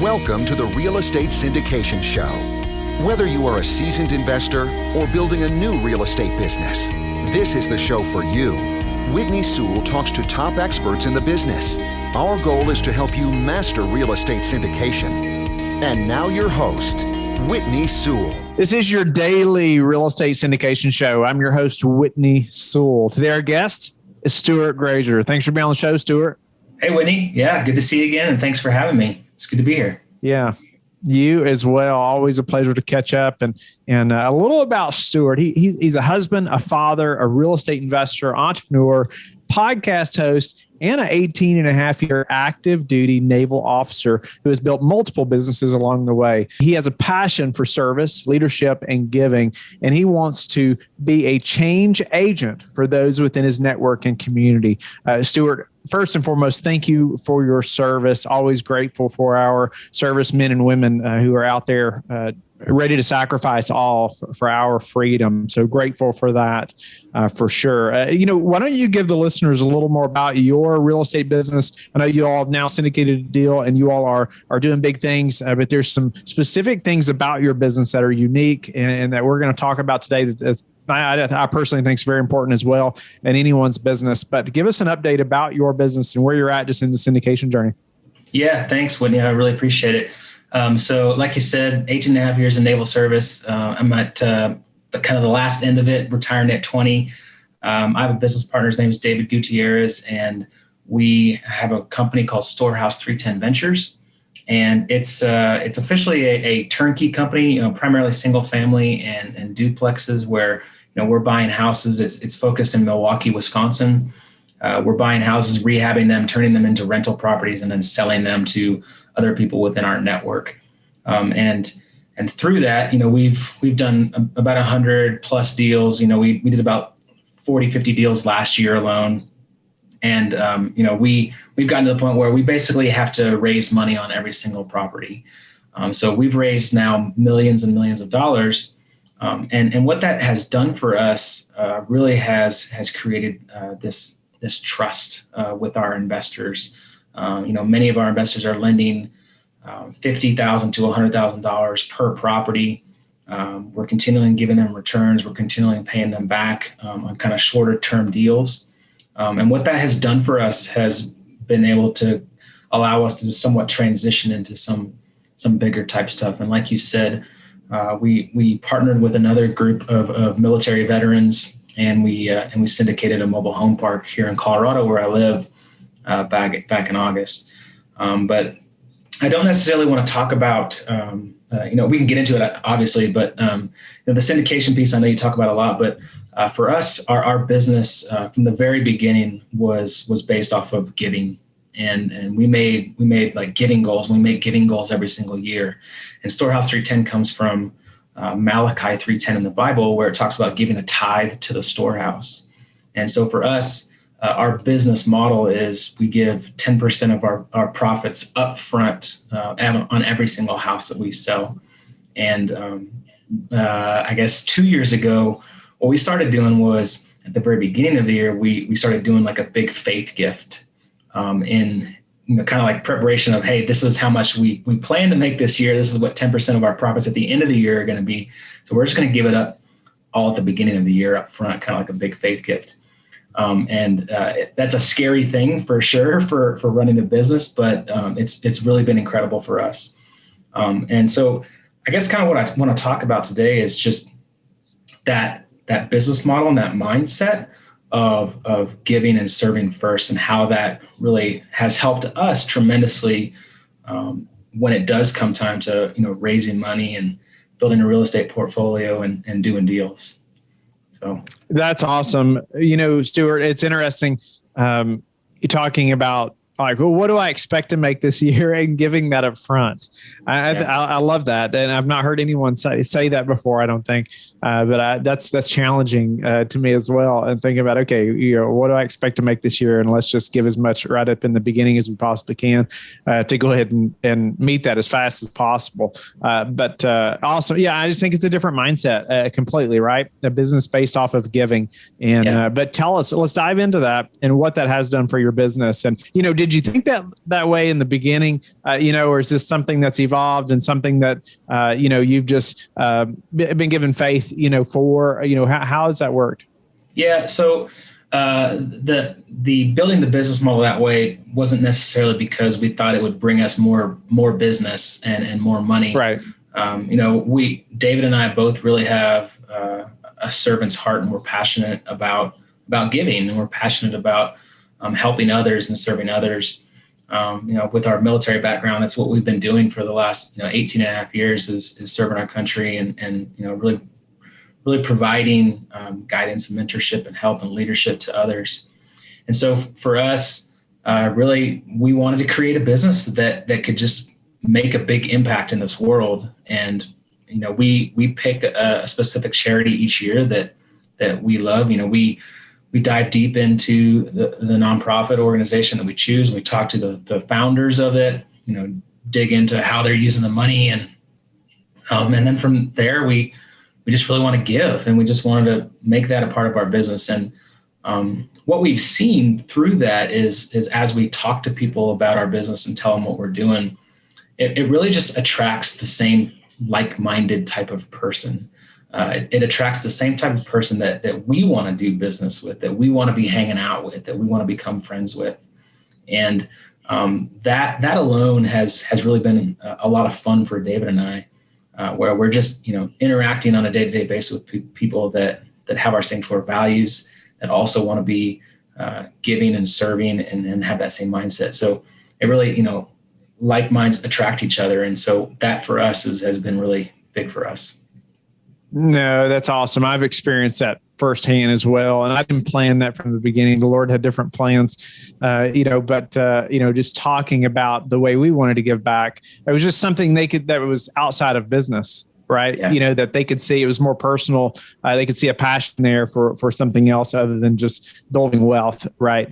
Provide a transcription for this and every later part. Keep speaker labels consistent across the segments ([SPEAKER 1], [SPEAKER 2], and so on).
[SPEAKER 1] Welcome to the Real Estate Syndication Show. Whether you are a seasoned investor or building a new real estate business, this is the show for you. Whitney Sewell talks to top experts in the business. Our goal is to help you master real estate syndication. And now your host, Whitney Sewell.
[SPEAKER 2] This is your daily real estate syndication show. I'm your host, Whitney Sewell. Today, our guest is Stuart Grazier. Thanks for being on the show, Stuart.
[SPEAKER 3] Hey, Whitney. Yeah, good to see you again, and thanks for having me. It's good to be here.
[SPEAKER 2] Yeah, you as well. Always a pleasure to catch up. And a little about Stuart. He's a husband, a father, a real estate investor, entrepreneur, podcast host, and an 18 and a half year active duty naval officer who has built multiple businesses along the way. He has a passion for service, leadership, and giving, and he wants to be a change agent for those within his network and community. Stuart, first and foremost, thank you for your service. Always grateful for our servicemen and women who are out there ready to sacrifice all for our freedom. So grateful for that, for sure. Why don't you give the listeners a little more about your real estate business? I know you all have now syndicated a deal and you all are doing big things, but there's some specific things about your business that are unique and that we're going to talk about today that I personally think is very important as well in anyone's business. But give us an update about your business and where you're at just in the syndication journey.
[SPEAKER 3] Yeah, thanks, Whitney. I really appreciate it. So like you said, 18 and a half years in naval service. I'm at the kind of the last end of it, retiring at 20. I have a business partner. His name is David Gutierrez, and we have a company called Storehouse 310 Ventures. And it's officially a turnkey company, primarily single family and duplexes where, we're buying houses. It's focused in Milwaukee, Wisconsin. We're buying houses, rehabbing them, turning them into rental properties, and then selling them to other people within our network. And through that, we've done about 100 plus deals. We did about 40, 50 deals last year alone. And, we've gotten to the point where we basically have to raise money on every single property. So we've raised now millions and millions of dollars. And what that has done for us really has created this trust with our investors. Many of our investors are lending $50,000 to $100,000 per property. We're continuing giving them returns. We're continuing paying them back on kind of shorter term deals. And what that has done for us has been able to allow us to somewhat transition into some bigger type stuff. And like you said, we partnered with another group of military veterans, and we syndicated a mobile home park here in Colorado, where I live, back in August. But I don't necessarily want to talk about, we can get into it obviously, but the syndication piece I know you talk about a lot, but for us, our business from the very beginning was based off of giving, and we made like giving goals. We make giving goals every single year, and Storehouse 310 comes from Malachi 3:10 in the Bible, where it talks about giving a tithe to the storehouse. And so for us, our business model is we give 10% of our profits up front on every single house that we sell. And I guess 2 years ago, what we started doing was at the very beginning of the year, we started doing like a big faith gift in kind of like preparation of, hey, this is how much we plan to make this year. This is what 10% of our profits at the end of the year are going to be. So we're just going to give it up all at the beginning of the year up front, kind of like a big faith gift. That's a scary thing for sure for running a business, but it's really been incredible for us. And so I guess kind of what I want to talk about today is just that business model and that mindset of giving and serving first, and how that really has helped us tremendously when it does come time to raising money and building a real estate portfolio and doing deals. So
[SPEAKER 2] that's awesome. Stuart, it's interesting. You're talking about like, well, what do I expect to make this year, and giving that up front. I love that. And I've not heard anyone say that before, I don't think. But that's challenging to me as well. And thinking about, okay, what do I expect to make this year? And let's just give as much right up in the beginning as we possibly can to go ahead and meet that as fast as possible. But also, I just think it's a different mindset completely, right? A business based off of giving. And but tell us, let's dive into that and what that has done for your business. And, did you think that way in the beginning, or is this something that's evolved and something that, you've just been given faith, for, how has that worked?
[SPEAKER 3] Yeah. So the building the business model that way wasn't necessarily because we thought it would bring us more business and more money.
[SPEAKER 2] Right.
[SPEAKER 3] David and I both really have a servant's heart, and we're passionate about giving, and we're passionate about helping others and serving others. With our military background, that's what we've been doing for the last 18 and a half years is serving our country and really providing guidance and mentorship and help and leadership to others. And so for us, really, we wanted to create a business that could just make a big impact in this world. And, we pick a specific charity each year that we love. We dive deep into the nonprofit organization that we choose. We talk to the founders of it, dig into how they're using the money. And then from there, we just really want to give, and we just wanted to make that a part of our business. And what we've seen through that is as we talk to people about our business and tell them what we're doing, it really just attracts the same like-minded type of person. It attracts the same type of person that we want to do business with, that we want to be hanging out with, that we want to become friends with. And that alone has really been a lot of fun for David and I, where we're just, interacting on a day-to-day basis with people that have our same core values, that also want to be giving and serving and have that same mindset. So it really, like minds attract each other. And so that for us has been really big for us.
[SPEAKER 2] No, that's awesome. I've experienced that firsthand as well. And I didn't plan that from the beginning. The Lord had different plans, just talking about the way we wanted to give back. It was just something that was outside of business, right? Yeah. That they could see it was more personal. They could see a passion there for something else other than just building wealth, right?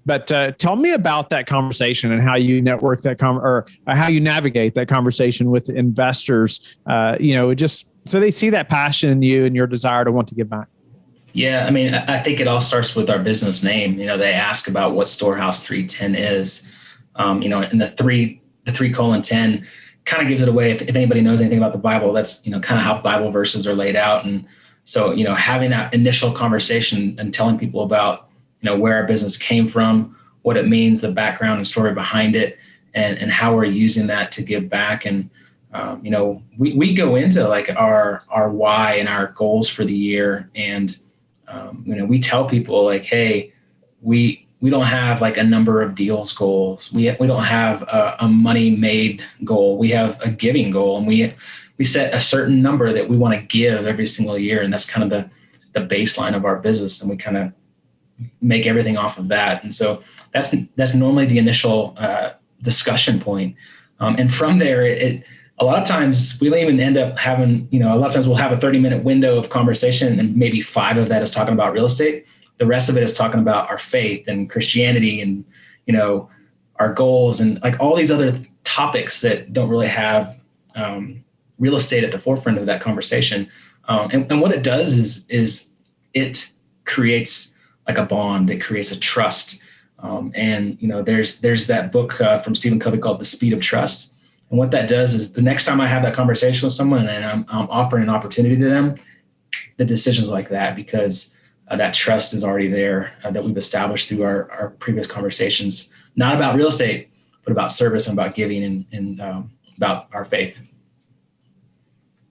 [SPEAKER 2] But tell me about that conversation and how you network that or how you navigate that conversation with investors. Just so they see that passion in you and your desire to want to give back.
[SPEAKER 3] Yeah, I mean, I think it all starts with our business name. They ask about what Storehouse 310 is, and the 3:10 kind of gives it away. If anybody knows anything about the Bible, that's, kind of how Bible verses are laid out. And so, having that initial conversation and telling people about, where our business came from, what it means, the background and story behind it, and how we're using that to give back. And, we go into like our why and our goals for the year. And, we tell people like, hey, we don't have like a number of deals goals. We don't have a money made goal. We have a giving goal, and we set a certain number that we want to give every single year. And that's kind of the baseline of our business. And we kind of make everything off of that. And so that's normally the initial discussion point. And from there, a lot of times we don't even end up having, a lot of times we'll have a 30-minute window of conversation, and maybe 5 of that is talking about real estate. The rest of it is talking about our faith and Christianity and, our goals and like all these other topics that don't really have real estate at the forefront of that conversation. And what it does is it creates like a bond. It creates a trust. There's that book from Stephen Covey called The Speed of Trust. And what that does is the next time I have that conversation with someone and I'm offering an opportunity to them, the decision's like that because that trust is already there that we've established through our previous conversations, not about real estate, but about service and about giving and about our faith.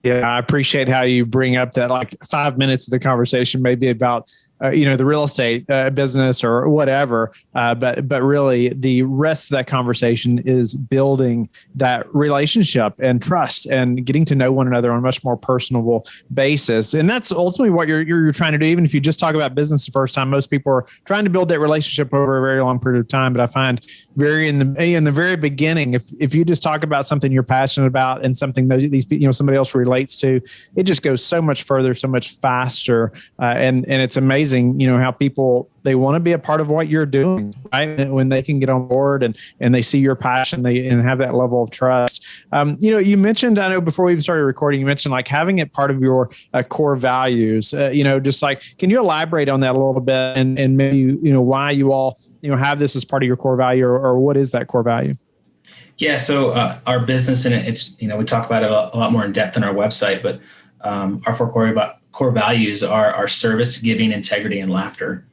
[SPEAKER 2] Yeah, I appreciate how you bring up that like 5 minutes of the conversation may be about the real estate business or whatever. But really the rest of that conversation is building that relationship and trust and getting to know one another on a much more personable basis. And that's ultimately what you're trying to do. Even if you just talk about business the first time, most people are trying to build that relationship over a very long period of time. But I find in the very beginning, if you just talk about something you're passionate about and something somebody else relates to, it just goes so much further, so much faster. And it's amazing amazing, how people, they want to be a part of what you're doing, right? When they can get on board and they see your passion, and have that level of trust. You mentioned, I know before we even started recording, you mentioned like having it part of your core values, just like, can you elaborate on that a little bit and maybe, why you all, have this as part of your core value, or what is that core value?
[SPEAKER 3] Yeah. So our business, and it's, we talk about it a lot more in depth on our website, but our four core values are service, giving, integrity, and laughter.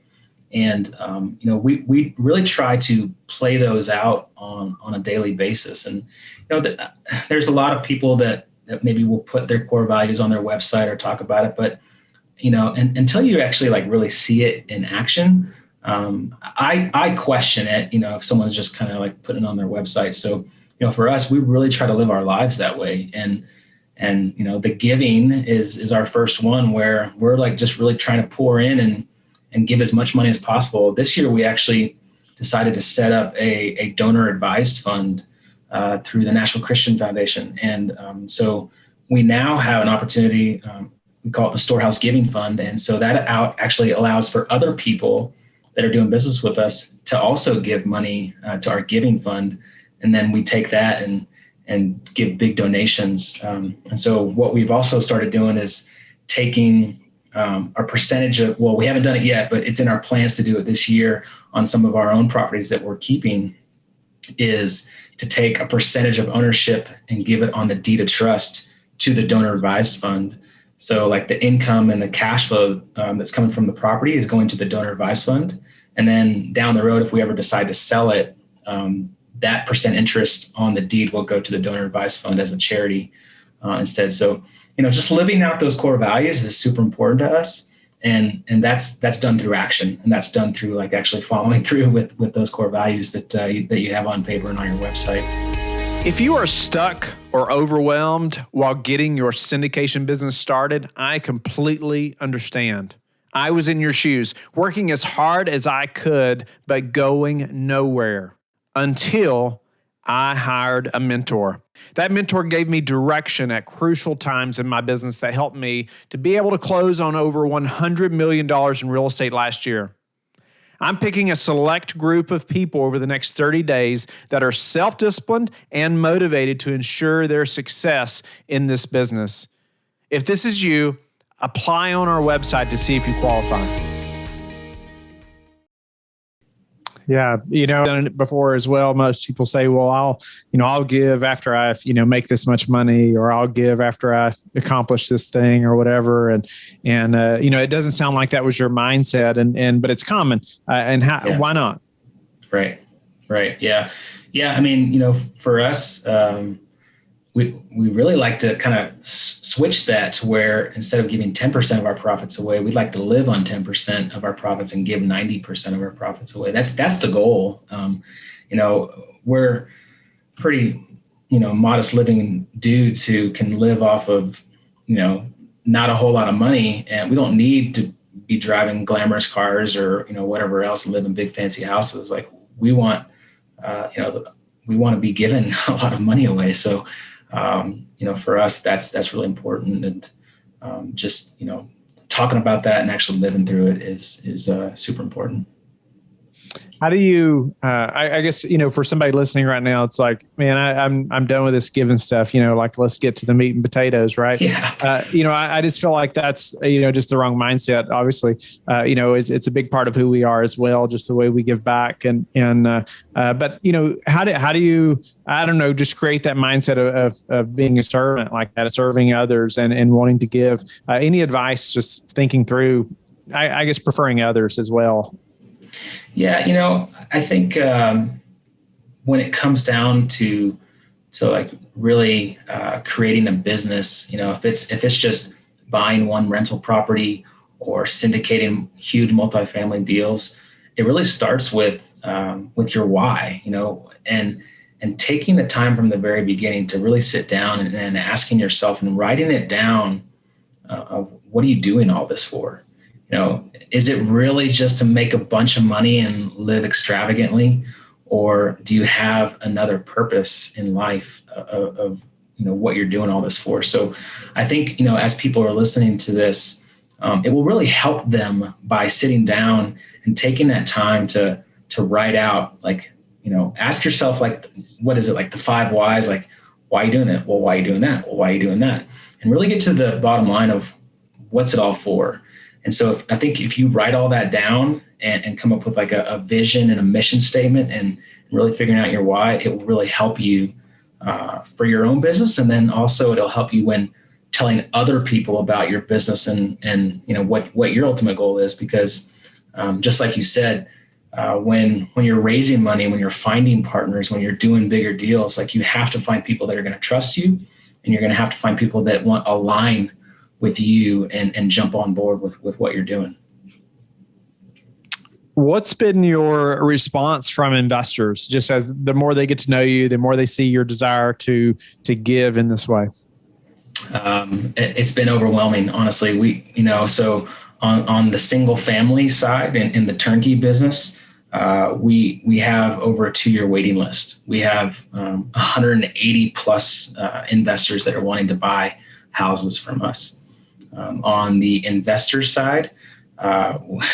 [SPEAKER 3] And, we really try to play those out on a daily basis. And, there's a lot of people that maybe will put their core values on their website or talk about it, but, until you actually like really see it in action, I question it, if someone's just kind of like putting it on their website. So, for us, we really try to live our lives that way. And the giving is our first one, where we're like just really trying to pour in and give as much money as possible. This year, we actually decided to set up a donor advised fund through the National Christian Foundation. And so we now have an opportunity, we call it the Storehouse Giving Fund. And so that actually allows for other people that are doing business with us to also give money to our giving fund. And then we take that and give big donations. And so what we've also started doing is taking our percentage of, well, we haven't done it yet, but it's in our plans to do it this year on some of our own properties that we're keeping, is to take a percentage of ownership and give it on the deed of trust to the donor advised fund. So like the income and the cash flow that's coming from the property is going to the donor advised fund. And then down the road, if we ever decide to sell it, that percent interest on the deed will go to the donor advised fund as a charity instead. So, just living out those core values is super important to us. And that's done through action. And that's done through like actually following through with those core values that you have on paper and on your website.
[SPEAKER 2] If you are stuck or overwhelmed while getting your syndication business started, I completely understand. I was in your shoes, working as hard as I could, but going nowhere until I hired a mentor. That mentor gave me direction at crucial times in my business that helped me to be able to close on over $100 million in real estate last year. I'm picking a select group of people over the next 30 days that are self-disciplined and motivated to ensure their success in this business. If this is you, apply on our website to see if you qualify. Yeah, done it before as well. Most people say, well, I'll give after I, make this much money, or I'll give after I accomplish this thing or whatever. And it doesn't sound like that was your mindset, but it's common. Why not?
[SPEAKER 3] Right. Yeah. I mean, for us, we really like to kind of switch that to where instead of giving 10% of our profits away, we'd like to live on 10% of our profits and give 90% of our profits away. That's the goal. We're pretty, modest living dudes who can live off of, not a whole lot of money, and we don't need to be driving glamorous cars or, whatever else, and live in big fancy houses. Like we want, we want to be given a lot of money away. So, for us, that's really important. And just, talking about that and actually living through it is super important.
[SPEAKER 2] How do you, I guess, for somebody listening right now, it's like, man, I'm done with this giving stuff, like let's get to the meat and potatoes. Right.
[SPEAKER 3] Yeah.
[SPEAKER 2] I just feel like that's, just the wrong mindset. Obviously, it's a big part of who we are as well, just the way we give back. But how do you, I don't know, just create that mindset of being a servant like that, serving others and wanting to give any advice, just thinking through, I guess, preferring others as well.
[SPEAKER 3] Yeah, I think when it comes down to like really creating a business, if it's just buying one rental property or syndicating huge multifamily deals, it really starts with your why, and taking the time from the very beginning to really sit down and asking yourself and writing it down of what are you doing all this for? Is it really just to make a bunch of money and live extravagantly? Or do you have another purpose in life of what you're doing all this for? So I think, as people are listening to this, it will really help them by sitting down and taking that time to write out, like, ask yourself, like, what is it, like the 5 whys, like, why are you doing that? Well, why are you doing that? Well, why are you doing that? And really get to the bottom line of what's it all for. And so I think if you write all that down and come up with like a vision and a mission statement and really figuring out your why, it will really help you for your own business. And then also it'll help you when telling other people about your business and what your ultimate goal is. Because just like you said, when you're raising money, when you're finding partners, when you're doing bigger deals, like, you have to find people that are going to trust you, and you're going to have to find people that want align with you and jump on board with what you're doing.
[SPEAKER 2] What's been your response from investors, just as the more they get to know you, the more they see your desire to give in this way?
[SPEAKER 3] It's been overwhelming, honestly. So on the single family side and in the turnkey business, we have over a 2-year waiting list. We have 180 plus investors that are wanting to buy houses from us. On the investor side,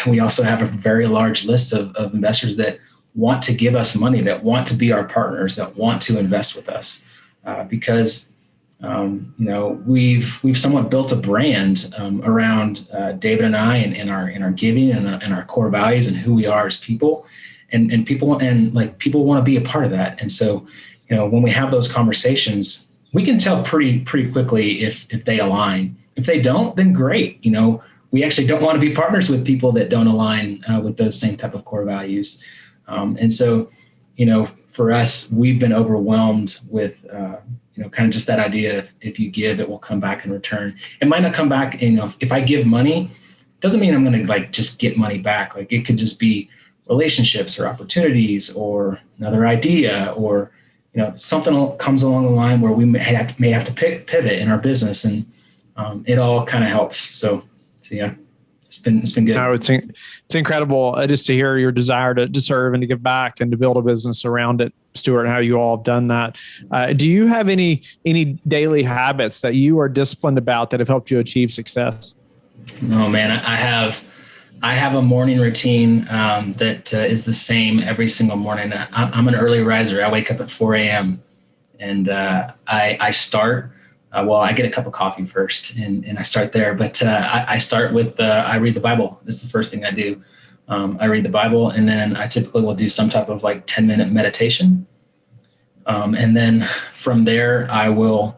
[SPEAKER 3] we also have a very large list of investors that want to give us money, that want to be our partners, that want to invest with us, because we've somewhat built a brand around David and I and our giving and our core values and who we are as people, and people want to be a part of that. And so, when we have those conversations, we can tell pretty quickly if they align. If they don't, then great. We actually don't want to be partners with people that don't align with those same type of core values. And so, for us, we've been overwhelmed with, kind of just that idea. If you give, it will come back in return. It might not come back. If I give money, doesn't mean I'm going to just get money back. Like, it could just be relationships or opportunities or another idea, or, something comes along the line where we may have to pivot in our business, and it all kind of helps. So yeah, it's been good.
[SPEAKER 2] No, it's incredible just to hear your desire to serve and to give back and to build a business around it, Stuart, and how you all have done that. Do you have any daily habits that you are disciplined about that have helped you achieve success?
[SPEAKER 3] Oh man, I have a morning routine that is the same every single morning. I'm an early riser. I wake up at 4 a.m. and I start. I get a cup of coffee first and I start there, but I start with, I read the Bible. That's the first thing I do. I read the Bible, and then I typically will do some type of 10-minute meditation. And then from there, I will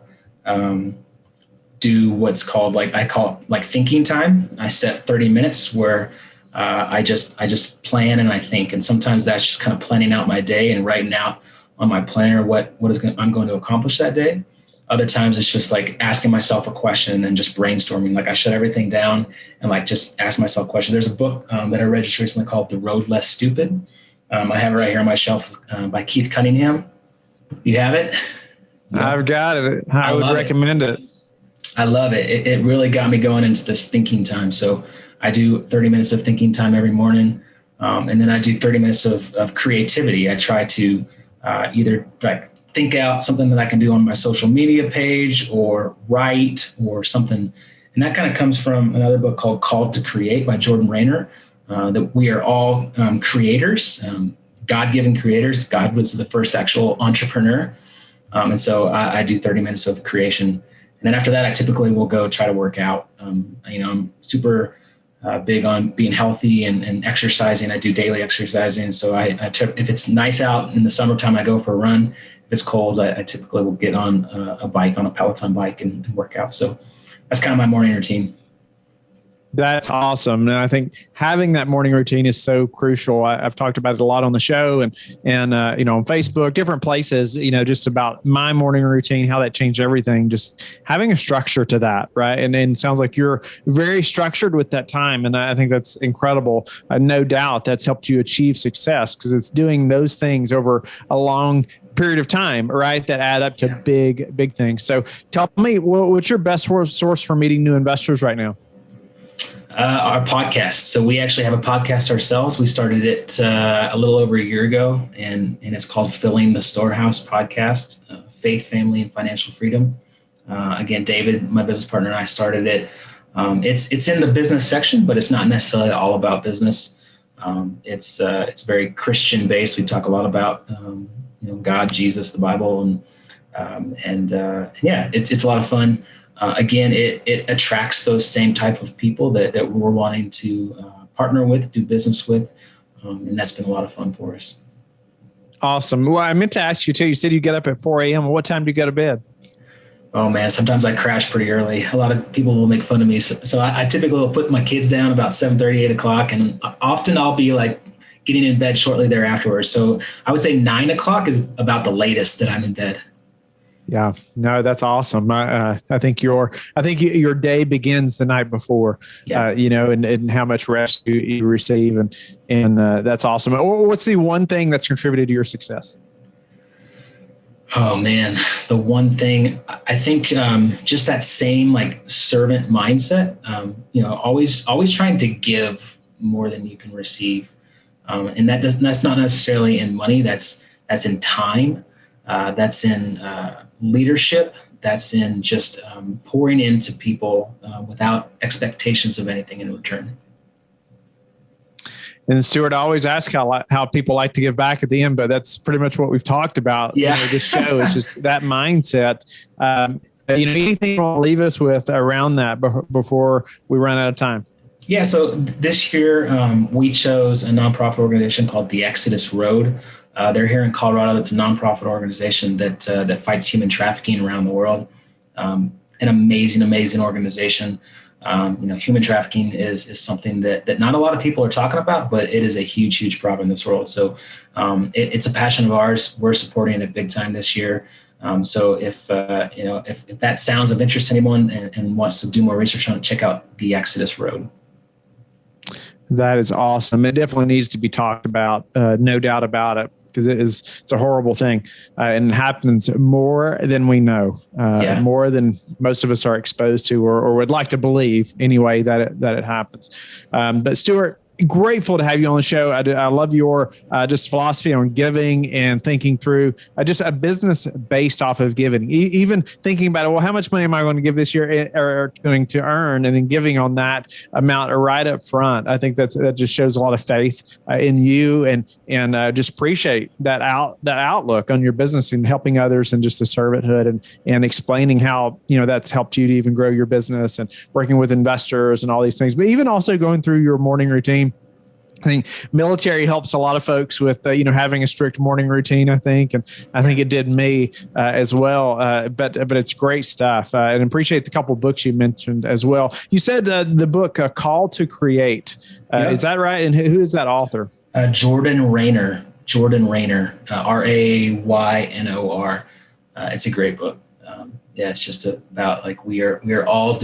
[SPEAKER 3] do what's called, I call it thinking time. I set 30 minutes where I just plan and I think. And sometimes that's just kind of planning out my day and writing out on my planner I'm going to accomplish that day. Other times it's just asking myself a question and then just brainstorming. I shut everything down and just ask myself a question. There's a book that I read just recently called The Road Less Stupid. I have it right here on my shelf by Keith Cunningham. You have it?
[SPEAKER 2] Yeah. I've got it. I would recommend it.
[SPEAKER 3] I love it. It really got me going into this thinking time. So I do 30 minutes of thinking time every morning. And then I do 30 minutes of creativity. I try to either think out something that I can do on my social media page or write or something. And that kind of comes from another book called Called to Create by Jordan Rayner, that we are all creators, God-given creators. God was the first actual entrepreneur. And so I do 30 minutes of creation. And then after that, I typically will go try to work out. I'm super big on being healthy and exercising. I do daily exercising. So if it's nice out in the summertime, I go for a run. If it's cold, I typically will get on a bike, on a Peloton bike and work out. So that's kind of my morning routine.
[SPEAKER 2] That's awesome. And I think having that morning routine is so crucial. I've talked about it a lot on the show and on Facebook, different places, just about my morning routine, how that changed everything, just having a structure to that. Right. And it sounds like you're very structured with that time. And I think that's incredible. No doubt that's helped you achieve success because it's doing those things over a long period of time, right, that add up to big things. So tell me, what's your best source for meeting new investors right now?
[SPEAKER 3] Our podcast. So we actually have a podcast ourselves. We started it a little over a year ago, and it's called Filling the Storehouse Podcast, Faith, Family, and Financial Freedom. Again, David, my business partner, and I started it It's in the business section, but it's not necessarily all about business. It's very Christian based. We talk a lot about God, Jesus, the Bible, and it's a lot of fun. Again, it attracts those same type of people that we're wanting to partner with, do business with, and that's been a lot of fun for us.
[SPEAKER 2] Awesome. Well, I meant to ask you too. You said you get up at 4 a.m. What time do you go to bed?
[SPEAKER 3] Oh man, sometimes I crash pretty early. A lot of people will make fun of me. So I typically will put my kids down about 7:30, 8 o'clock, and often I'll be like getting in bed shortly thereafter. So I would say 9 o'clock is about the latest that I'm in bed.
[SPEAKER 2] Yeah, no, that's awesome. I think your day begins the night before, and how much rest you receive, and that's awesome. What's the one thing that's contributed to your success?
[SPEAKER 3] Oh man, the one thing I think, just that same like servant mindset. Always trying to give more than you can receive, and that's not necessarily in money. That's in time. That's in leadership. That's in just pouring into people without expectations of anything in return.
[SPEAKER 2] And Stuart, I always ask how people like to give back at the end, but that's pretty much what we've talked about.
[SPEAKER 3] Yeah.
[SPEAKER 2] This show is just that mindset. Anything you want to leave us with around that before we run out of time?
[SPEAKER 3] Yeah. So this year we chose a nonprofit organization called the Exodus Road. They're here in Colorado. It's a nonprofit organization that fights human trafficking around the world. An amazing organization. Human trafficking is something that not a lot of people are talking about, but it is a huge problem in this world. So it's a passion of ours. We're supporting it big time this year. So if that sounds of interest to anyone and wants to do more research on it, check out the Exodus Road.
[SPEAKER 2] That is awesome. It definitely needs to be talked about, no doubt about it, because it's a horrible thing and happens more than we know, more than most of us are exposed to or would like to believe anyway that it happens. But Stuart, grateful to have you on the show. I love your just philosophy on giving and thinking through just a business based off of giving, even thinking about, well, how much money am I going to give this year or going to earn, and then giving on that amount right up front. I think that just shows a lot of faith in you and just appreciate that outlook on your business and helping others and just the servanthood and explaining how, that's helped you to even grow your business and working with investors and all these things, but even also going through your morning routine. I think military helps a lot of folks with, having a strict morning routine, I think. And I think it did me as well. But it's great stuff. And appreciate the couple of books you mentioned as well. You said the book, Call to Create. Is that right? And who is that author?
[SPEAKER 3] Jordan Raynor, Raynor. It's a great book. It's just about like we are all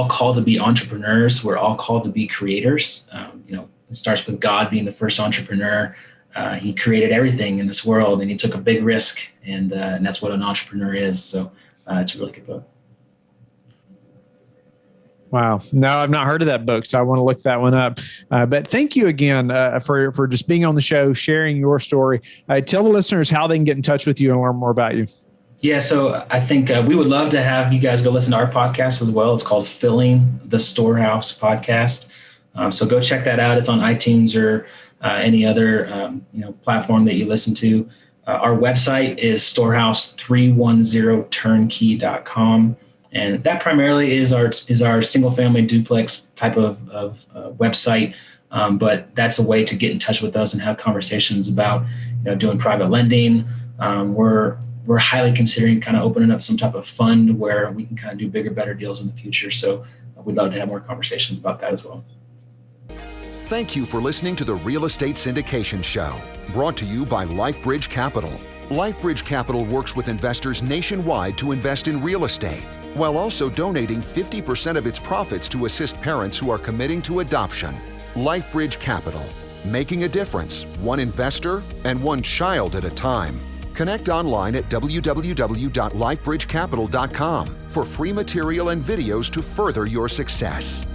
[SPEAKER 3] called to be entrepreneurs. We're all called to be creators. It starts with God being the first entrepreneur. He created everything in this world, and he took a big risk, and that's what an entrepreneur is. So it's a really good book.
[SPEAKER 2] Wow. No, I've not heard of that book, so I want to look that one up. But thank you again for just being on the show, sharing your story. Tell the listeners how they can get in touch with you and learn more about you.
[SPEAKER 3] Yeah, so I think we would love to have you guys go listen to our podcast as well. It's called Filling the Storehouse Podcast. So go check that out. It's on iTunes or any other platform that you listen to. Our website is storehouse310turnkey.com. And that primarily is our single family duplex type of website. But that's a way to get in touch with us and have conversations about doing private lending. We're highly considering kind of opening up some type of fund where we can kind of do bigger, better deals in the future. So we'd love to have more conversations about that as well.
[SPEAKER 1] Thank you for listening to the Real Estate Syndication Show, brought to you by LifeBridge Capital. LifeBridge Capital works with investors nationwide to invest in real estate, while also donating 50% of its profits to assist parents who are committing to adoption. LifeBridge Capital, making a difference, one investor and one child at a time. Connect online at www.lifebridgecapital.com for free material and videos to further your success.